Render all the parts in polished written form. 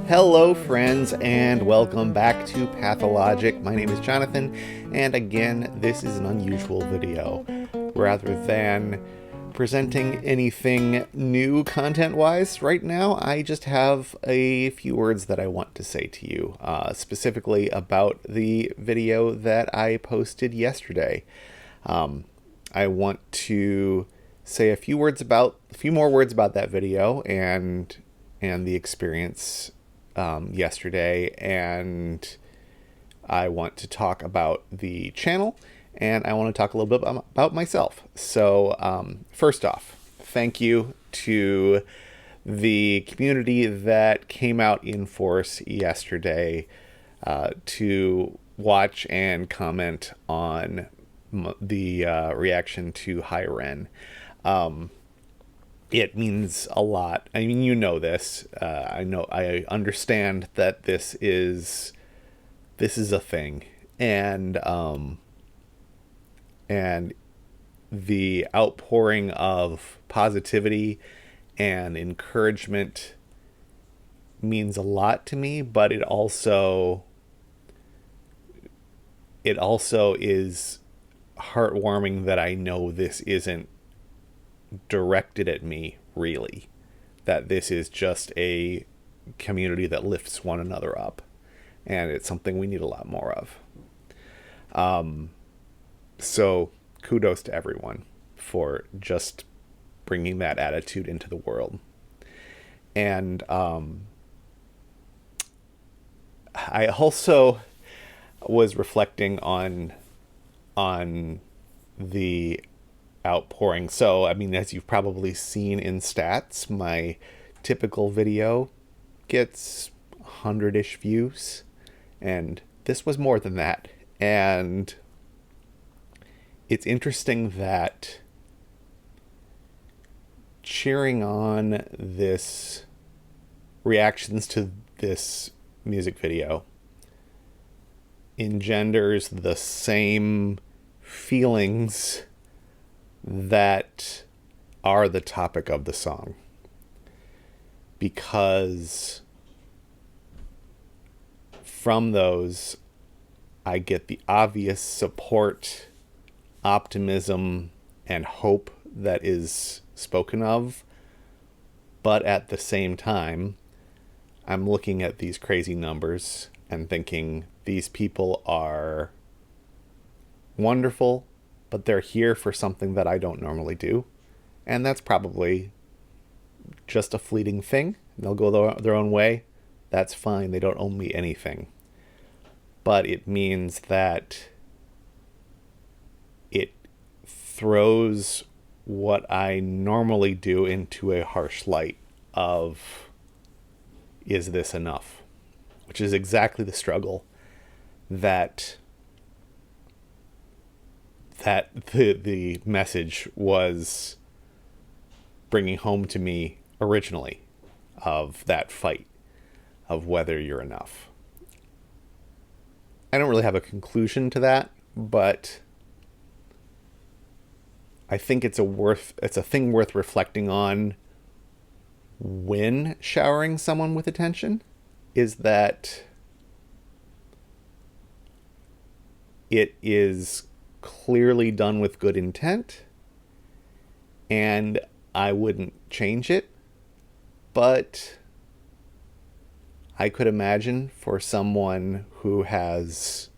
Hello friends, and welcome back to Pathologic. My name is Jonathan, and again, this is an unusual video. Rather than presenting anything new content-wise right now, I just have a few words that I want to say to you, specifically about the video that I posted yesterday. I want to say a few more words about that video and the experience yesterday, and I want to talk about the channel, and I want to talk a little bit about myself. So first off, thank you to the community that came out in force yesterday to watch and comment on the reaction to High Ren. It means a lot. I mean, you know this. I understand that this is a thing, and the outpouring of positivity and encouragement means a lot to me. But it also is heartwarming that I know this isn't directed at me, really, that this is just a community that lifts one another up, and it's something we need a lot more of. So kudos to everyone for just bringing that attitude into the world. And I also was reflecting on the outpouring. So, I mean, as you've probably seen in stats, my typical video gets 100-ish views, and this was more than that. And it's interesting that cheering on this reactions to this music video engenders the same feelings that are the topic of the song, because from those I get the obvious support, optimism, and hope that is spoken of, but at the same time I'm looking at these crazy numbers and thinking these people are wonderful, but they're here for something that I don't normally do. And that's probably just a fleeting thing. They'll go their own way. That's fine. They don't owe me anything. But it means that it throws what I normally do into a harsh light of, is this enough? Which is exactly the struggle that the message was bringing home to me originally, of that fight of whether you're enough. I don't really have a conclusion to that, but I think it's a thing worth reflecting on when showering someone with attention, is that it is clearly done with good intent, and I wouldn't change it, but I could imagine for someone who has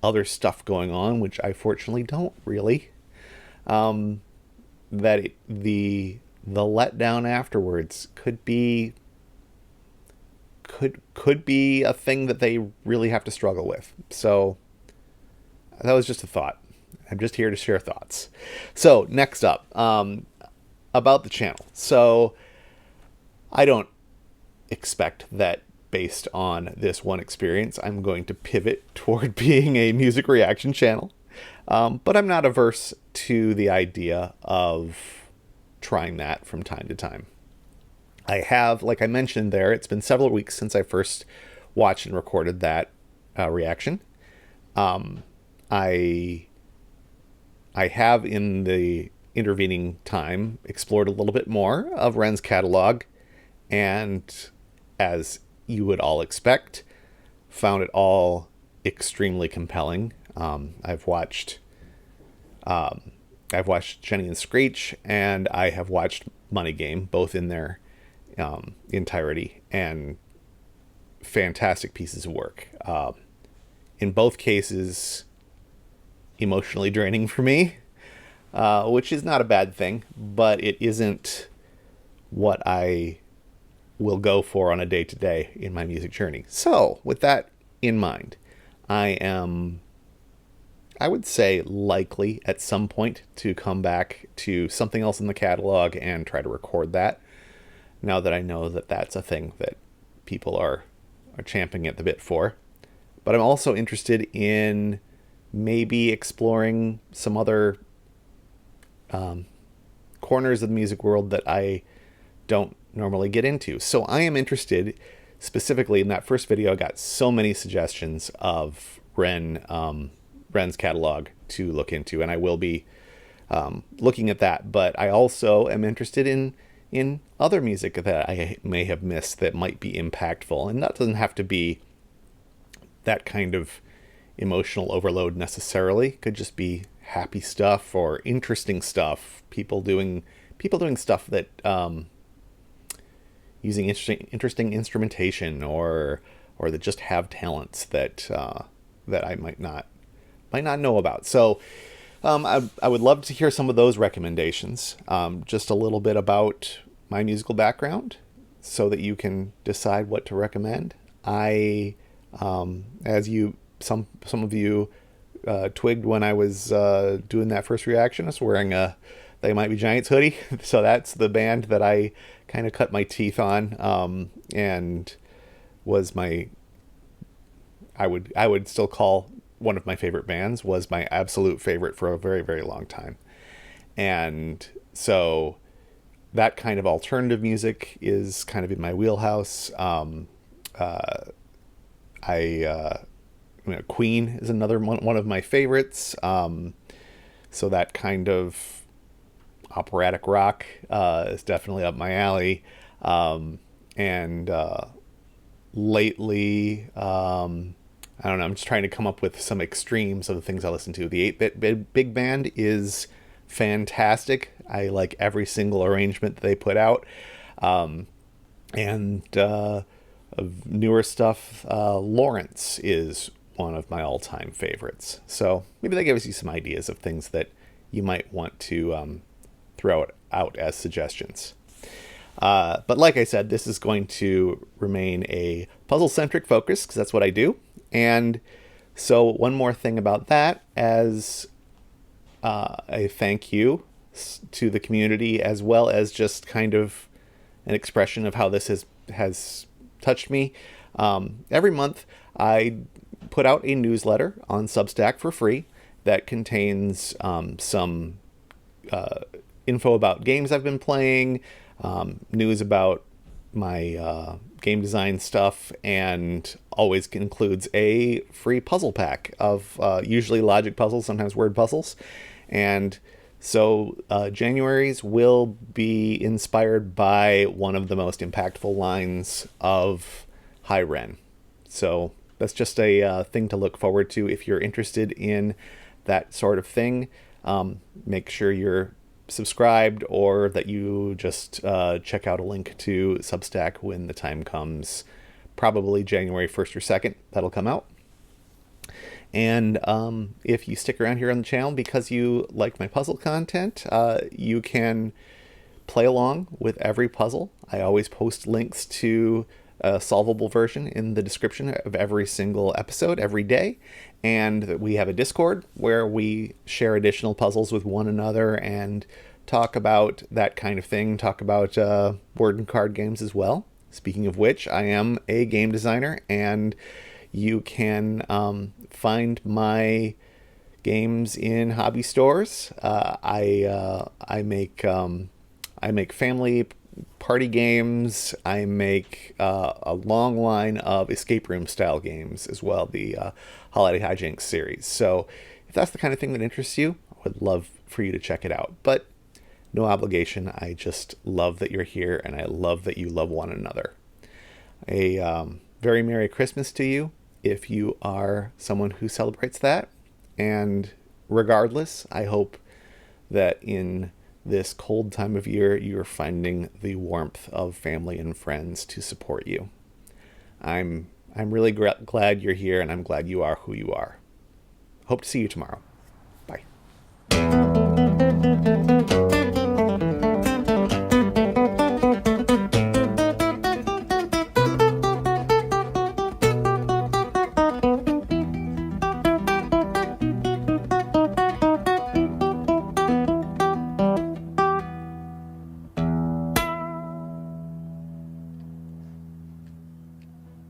other stuff going on, which I fortunately don't really, that the letdown afterwards could be a thing that they really have to struggle with. So that was just a thought. I'm just here to share thoughts. So next up, about the channel. So I don't expect that based on this one experience, I'm going to pivot toward being a music reaction channel. But I'm not averse to the idea of trying that from time to time. I have, like I mentioned there, it's been several weeks since I first watched and recorded that reaction. I have in intervening time, explored a little bit more of Ren's catalog, and as you would all expect, found it all extremely compelling. I've watched Jenny and Screech, and I have watched Money Game, both in their entirety, and fantastic pieces of work. In both cases, emotionally draining for me, which is not a bad thing, but it isn't what I will go for on a day-to-day in my music journey. So, with that in mind, I would say likely at some point to come back to something else in the catalog and try to record that, now that I know that that's a thing that people are champing at the bit for. But I'm also interested in maybe exploring some other corners of the music world that I don't normally get into. So I am interested, specifically in that first video, I got so many suggestions of Ren's catalog to look into, and I will be looking at that. But I also am interested in other music that I may have missed that might be impactful, and that doesn't have to be that kind of emotional overload necessarily. Could just be happy stuff or interesting stuff, people doing stuff that using interesting instrumentation, or that just have talents that I might not know about. So I would love to hear some of those recommendations. Just a little bit about my musical background, so that you can decide what to recommend. As some of you twigged when I was doing that first reaction, I was wearing a They Might Be Giants hoodie. So that's the band that I kind of cut my teeth on, and was I would still call one of my favorite bands, was my absolute favorite for a very, very long time. And so that kind of alternative music is kind of in my wheelhouse. Queen is another one of my favorites. So that kind of operatic rock is definitely up my alley. And lately, I don't know, I'm just trying to come up with some extremes of the things I listen to. The 8-Bit Big Band is fantastic. I like every single arrangement that they put out. And of newer stuff, Lawrence is one of my all-time favorites. So maybe that gives you some ideas of things that you might want to throw out as suggestions. But like I said, this is going to remain a puzzle-centric focus, because that's what I do. And so one more thing about that, as a thank you to the community, as well as just kind of an expression of how this has touched me. Every month I put out a newsletter on Substack for free that contains some info about games I've been playing, news about my game design stuff, and always includes a free puzzle pack of usually logic puzzles, sometimes word puzzles. And so January's will be inspired by one of the most impactful lines of High Ren. So that's just a thing to look forward to if you're interested in that sort of thing. Make sure you're subscribed, or that you just check out a link to Substack when the time comes, probably January 1st or 2nd, that'll come out. And if you stick around here on the channel because you like my puzzle content, you can play along with every puzzle. I always post links to a solvable version in the description of every single episode every day. And we have a Discord where we share additional puzzles with one another and talk about that kind of thing, talk about word and card games as well. Speaking of which, I am a game designer, and you can find my games in hobby stores. I make family party games. I make a long line of escape room style games as well, the Holiday Hijinks series. So if that's the kind of thing that interests you, I would love for you to check it out. But No obligation. I just love that you're here, and I love that you love one another. A very Merry Christmas to you if you are someone who celebrates that. And regardless, I hope that in this cold time of year, you're finding the warmth of family and friends to support you. I'm really glad you're here, and I'm glad you are who you are. Hope to see you tomorrow. Bye.